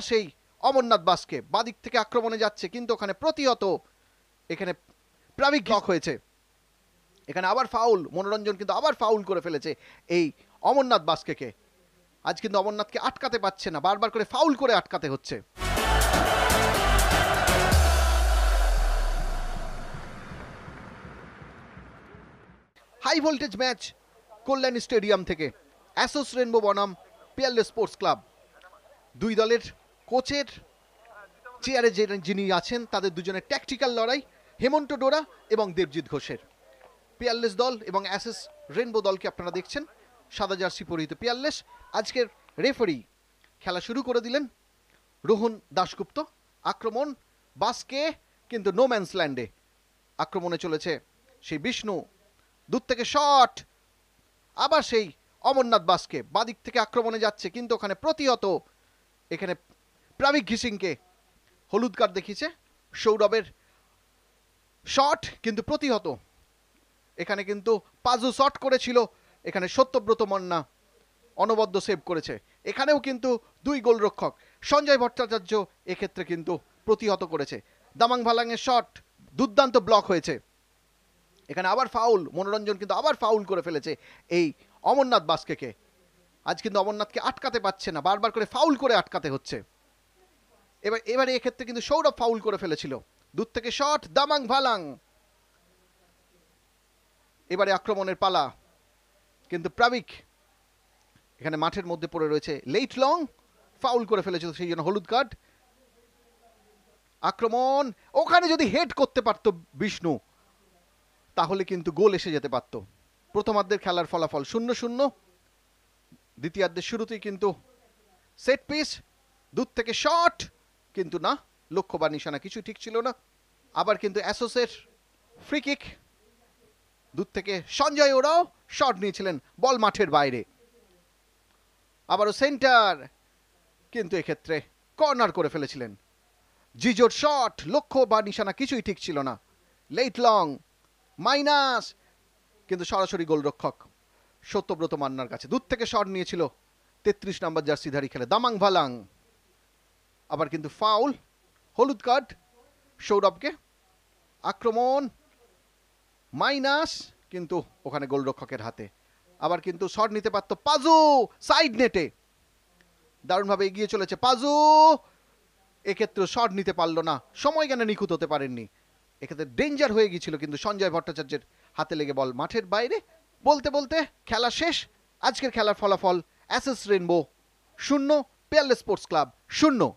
সেই অমরনাথ বাসকে বাদিক থেকে আক্রমণে যাচ্ছে, কিন্তু ওখানে প্রতিহত, এখানে প্রাবিক ব্লক হয়েছে। এখানে আবার ফাউল, মনোরঞ্জন কিন্তু আবার ফাউল করে ফেলেছে এই অমরনাথ বাস্কেকে। আজ কিন্তু অমরনাথকে আটকাতে পারছে না, বারবার করে ফাউল করে আটকাতে হচ্ছে। High voltage match Kalyani stadium থেকে, অ্যাসোস রেনবো বনাম পিয়ারলেস স্পোর্টস ক্লাব। দুই দলের কোচের চেয়ারে যিনি আছেন তাদের দুজনের ট্যাকটিক্যাল লড়াই, হেমন্ত ডোরা এবং দেবজিৎ ঘোষের। পিয়ারলেস দল এবং অ্যাসেস রেনবো দলকে আপনারা দেখছেন, সাদা জার্সি পরিহিত পিয়ারলেস। আজকের রেফারি খেলা শুরু করে দিলেন রোহন দাশগুপ্ত। আক্রমণ বাসকে, কিন্তু নো ম্যানস ল্যান্ডে আক্রমণে চলেছে সেই বিষ্ণু। দূর থেকে শট, আবার সেই অমরনাথ বাসকে বাদিক থেকে আক্রমণে যাচ্ছে, কিন্তু ওখানে প্রতিহত, এখানে প্রাবিক ঘিসিংকে হলুদ কার্ড দেখিয়েছে। সৌরভের শট কিন্তু প্রতিহত, এখানে কিন্তু পাজু শট করেছিল, এখানে সত্যব্রত মন্না অনবদ্য সেভ করেছে। এখানেও কিন্তু দুই গোলরক্ষক সঞ্জয় ভট্টাচার্য এক্ষেত্রে কিন্তু প্রতিহত করেছে। দামাং ভালাংয়ের শট দুর্দান্ত ব্লক হয়েছে। এখানে আবার ফাউল, মনোরঞ্জন কিন্তু আবার ফাউল করে ফেলেছে এই অমরনাথ বাস্কেকে। আজ কিন্তু অমরনাথকে আটকাতে পারছে না, বারবার করে ফাউল করে আটকাতে হচ্ছে। এবারে এক্ষেত্রে কিন্তু সৌরভ ফাউল করে ফেলেছিল। দূর থেকে শট, দামাং ভালাং। এবারে আক্রমণের পালা, কিন্তু প্রাবিক এখানে মাঠের মধ্যে পড়ে রয়েছে। লেইট লং ফাউল করে ফেলেছিল, সেই জন্য হলুদ কার্ড। আক্রমণ, ওখানে যদি হেড করতে পারতো বিষ্ণু তাহলে কিন্তু গোল এসে যেতে পারত। প্রথমার্ধের খেলার ফলাফল 0-0। দ্বিতীয়ার্ধের শুরুতেই কিন্তু সেট পিস, দূর থেকে শট, কিন্তু না, লক্ষ্য বা নিশানা কিছু ঠিক ছিল না। আবার কিন্তু অ্যাসোসের ফ্রি কিক, দূর থেকে সঞ্জয় ওরাও শট নিয়েছিলেন, বল মাঠের বাইরে। আবারও সেন্টার, কিন্তু এক্ষেত্রে কর্নার করে ফেলেছিলেন। জিজোর শট, লক্ষ্য বা নিশানা কিছুই ঠিক ছিল না। লেট লং মাইনাস, কিন্তু সরাসরি গোলরক্ষক সত্যব্রত মান্নার কাছে। দূর থেকে শট নিয়েছিল 33 নম্বর জার্সিধারী খেলে দামাং ভালাং। আবার কিন্তু ফাউল, হলুদ কার্ড সৌরভকে। আক্রমণ মাইনাস, কিন্তু ওখানে গোলরক্ষকের হাতে। আবার কিন্তু শট নিতে পারত পাজু, সাইড নেটে দারুণভাবে এগিয়ে চলেছে পাজু, এক্ষেত্রে শট নিতে পারলো না, সময় কেন নিখুঁত হতে পারেননি। এক্ষেত্রে ডেঞ্জার হয়ে গিয়েছিল, কিন্তু সঞ্জয় ভট্টাচার্যের হাতে লেগে বল মাঠের বাইরে। বলতে বলতে খেলা শেষ। আজকের খেলার ফলাফল ASOS rainbow 0, Peerless sports club 0।